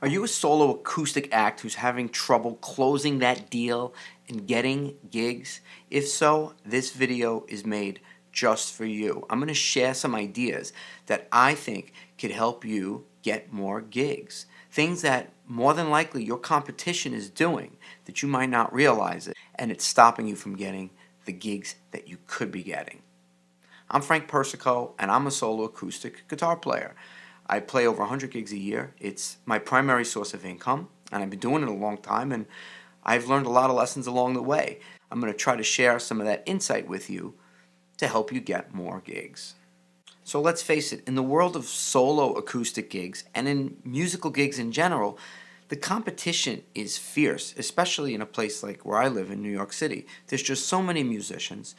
Are you a solo acoustic act who's having trouble closing that deal and getting gigs? If so, this video is made just for you. I'm going to share some ideas that I think could help you get more gigs. Things that more than likely your competition is doing that you might not realize it, and it's stopping you from getting the gigs that you could be getting. I'm Frank Persico, and I'm a solo acoustic guitar player. I play over 100 gigs a year. It's my primary source of income, and I've been doing it a long time, and I've learned a lot of lessons along the way. I'm going to try to share some of that insight with you to help you get more gigs. So let's face it, in the world of solo acoustic gigs and in musical gigs in general, the competition is fierce, especially in a place like where I live in New York City. There's just so many musicians,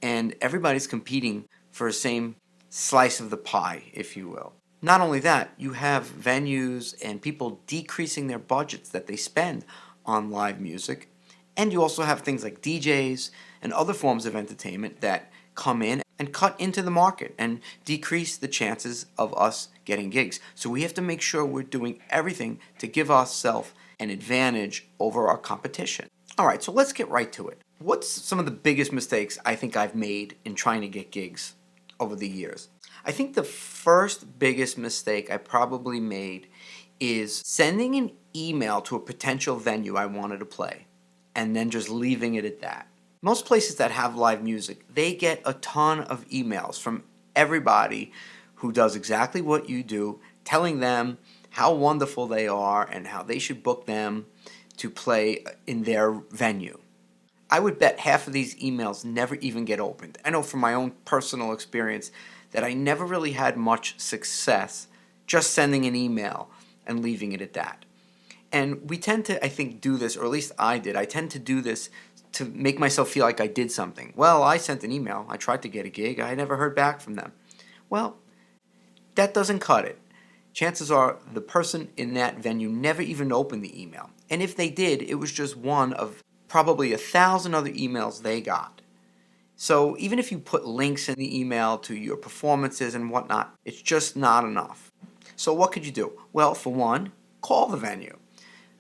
and everybody's competing for the same slice of the pie, if you will. Not only that, you have venues and people decreasing their budgets that they spend on live music, and you also have things like DJs and other forms of entertainment that come in and cut into the market and decrease the chances of us getting gigs. So we have to make sure we're doing everything to give ourselves an advantage over our competition. All right, so let's get right to it. What's some of the biggest mistakes I think I've made in trying to get gigs over the years? I think the first biggest mistake I probably made is sending an email to a potential venue I wanted to play and then just leaving it at that. Most places that have live music, they get a ton of emails from everybody who does exactly what you do, telling them how wonderful they are and how they should book them to play in their venue. I would bet half of these emails never even get opened. I know from my own personal experience that I never really had much success just sending an email and leaving it at that. And we tend to, I think, do this, or at least I did. I tend to do this to make myself feel like I did something. Well, I sent an email. I tried to get a gig. I never heard back from them. Well, that doesn't cut it. Chances are the person in that venue never even opened the email. And if they did, it was just one of probably 1,000 other emails they got. So even if you put links in the email to your performances and whatnot, it's just not enough. So what could you do? Well, for one, call the venue.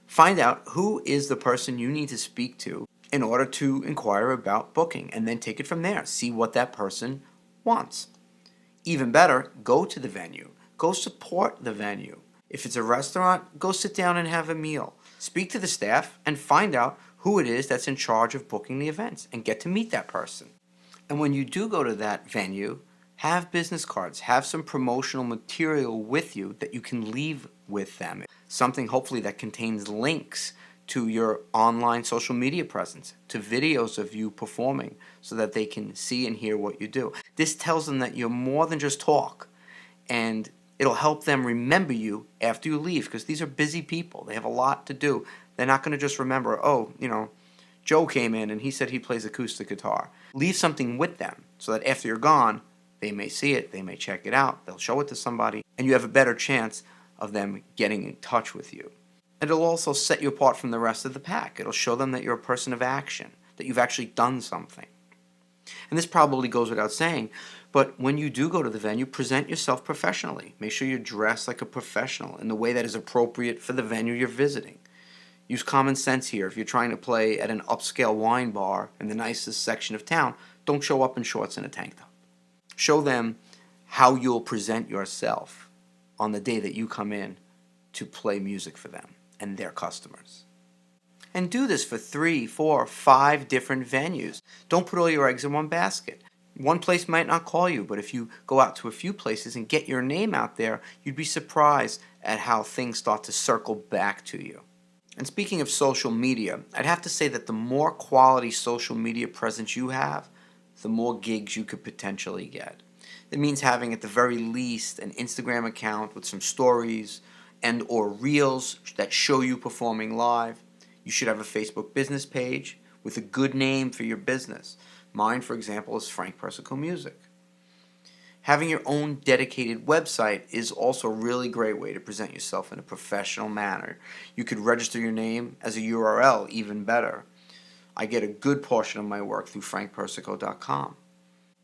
Find out who is the person you need to speak to in order to inquire about booking, and then take it from there. See what that person wants. Even better, go to the venue. Go support the venue. If it's a restaurant, go sit down and have a meal. Speak to the staff and find out who it is that's in charge of booking the events and get to meet that person. And when you do go to that venue, have business cards, have some promotional material with you that you can leave with them. Something hopefully that contains links to your online social media presence, to videos of you performing so that they can see and hear what you do. This tells them that you're more than just talk, and it'll help them remember you after you leave, because these are busy people. They have a lot to do. They're not going to just remember, Joe came in and he said he plays acoustic guitar. Leave something with them so that after you're gone, they may see it, they may check it out, they'll show it to somebody, and you have a better chance of them getting in touch with you. And it'll also set you apart from the rest of the pack. It'll show them that you're a person of action, that you've actually done something. And this probably goes without saying, but when you do go to the venue, present yourself professionally. Make sure you dress like a professional in the way that is appropriate for the venue you're visiting. Use common sense here. If you're trying to play at an upscale wine bar in the nicest section of town, don't show up in shorts and a tank top. Show them how you'll present yourself on the day that you come in to play music for them and their customers. And do this for 3, 4, 5 different venues. Don't put all your eggs in one basket. One place might not call you, but if you go out to a few places and get your name out there, you'd be surprised at how things start to circle back to you. And speaking of social media, I'd have to say that the more quality social media presence you have, the more gigs you could potentially get. It means having at the very least an Instagram account with some stories and or reels that show you performing live. You should have a Facebook business page with a good name for your business. Mine, for example, is Frank Persico Music. Having your own dedicated website is also a really great way to present yourself in a professional manner. You could register your name as a URL, even better. I get a good portion of my work through frankpersico.com.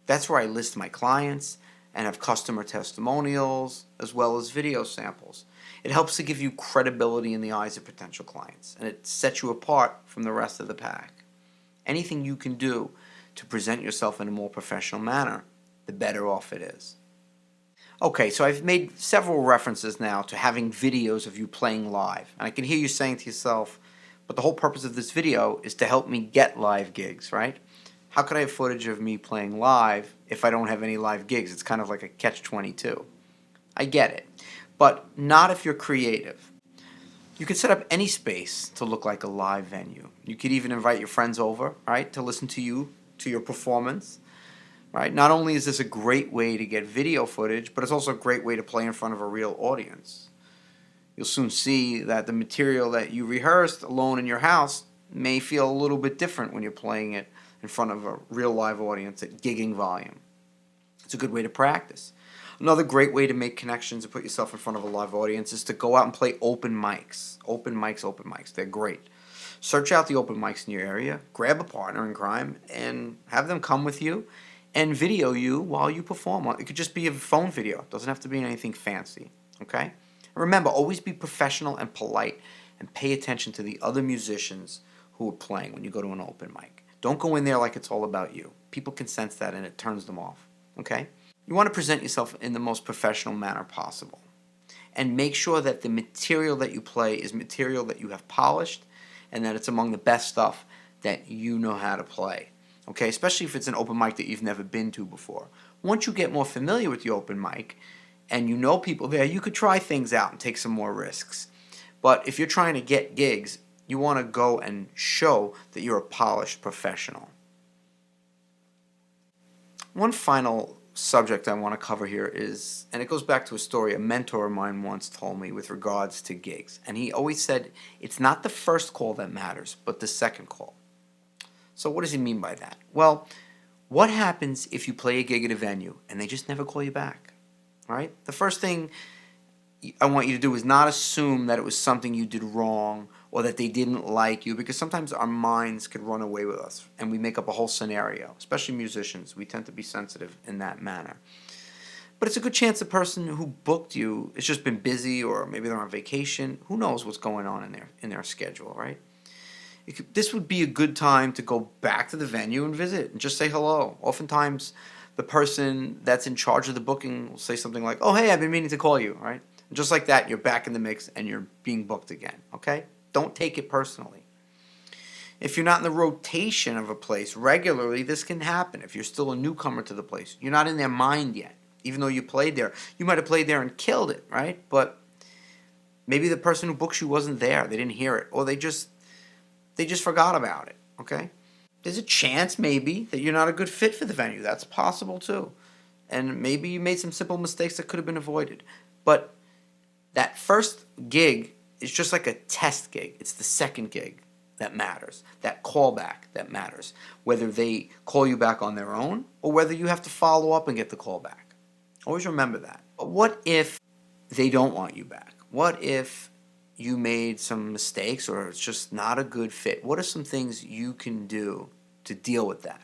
That's where I list my clients and have customer testimonials as well as video samples. It helps to give you credibility in the eyes of potential clients, and it sets you apart from the rest of the pack. Anything you can do to present yourself in a more professional manner, the better off it is. Okay, so I've made several references now to having videos of you playing live, and I can hear you saying to yourself, but the whole purpose of this video is to help me get live gigs, right? How could I have footage of me playing live if I don't have any live gigs? It's kind of like a catch-22. I get it, but not if you're creative. You could set up any space to look like a live venue. You could even invite your friends over, right, to listen to you, to your performance, right? Not only is this a great way to get video footage, but it's also a great way to play in front of a real audience. You'll soon see that the material that you rehearsed alone in your house may feel a little bit different when you're playing it in front of a real live audience at gigging volume. It's a good way to practice. Another great way to make connections and put yourself in front of a live audience is to go out and play open mics. Open mics. They're great. Search out the open mics in your area, grab a partner in crime, and have them come with you and video you while you perform. It could just be a phone video. It doesn't have to be anything fancy. Okay? Remember, always be professional and polite and pay attention to the other musicians who are playing when you go to an open mic. Don't go in there like it's all about you. People can sense that and it turns them off. Okay? You want to present yourself in the most professional manner possible. And make sure that the material that you play is material that you have polished and that it's among the best stuff that you know how to play. Okay? Especially if it's an open mic that you've never been to before. Once you get more familiar with the open mic and you know people there, you could try things out and take some more risks. But if you're trying to get gigs, you want to go and show that you're a polished professional. One final subject I want to cover here is, and it goes back to a story a mentor of mine once told me with regards to gigs. And he always said, it's not the first call that matters, but the second call. So what does he mean by that? Well, what happens if you play a gig at a venue and they just never call you back? Right? The first thing I want you to do is not assume that it was something you did wrong or that they didn't like you, because sometimes our minds could run away with us and we make up a whole scenario, especially musicians. We tend to be sensitive in that manner. But it's a good chance the person who booked you has just been busy, or maybe they're on vacation. Who knows what's going on in their schedule, right? This would be a good time to go back to the venue and visit and just say hello. Oftentimes, the person that's in charge of the booking will say something like, oh, hey, I've been meaning to call you, right? And just like that, you're back in the mix and you're being booked again, okay? Don't take it personally. If you're not in the rotation of a place regularly, this can happen. If you're still a newcomer to the place, you're not in their mind yet, even though you played there. You might have played there and killed it, right? But maybe the person who books you wasn't there. They didn't hear it, or they just forgot about it, okay? There's a chance maybe that you're not a good fit for the venue. That's possible too. And maybe you made some simple mistakes that could have been avoided. But that first gig is just like a test gig. It's the second gig that matters, that callback that matters, whether they call you back on their own or whether you have to follow up and get the call back. Always remember that. But what if they don't want you back? What if you made some mistakes or it's just not a good fit? What are some things you can do to deal with that?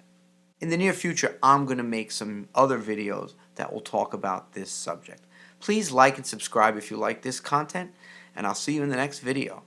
In the near future, I'm going to make some other videos that will talk about this subject. Please like and subscribe if you like this content, and I'll see you in the next video.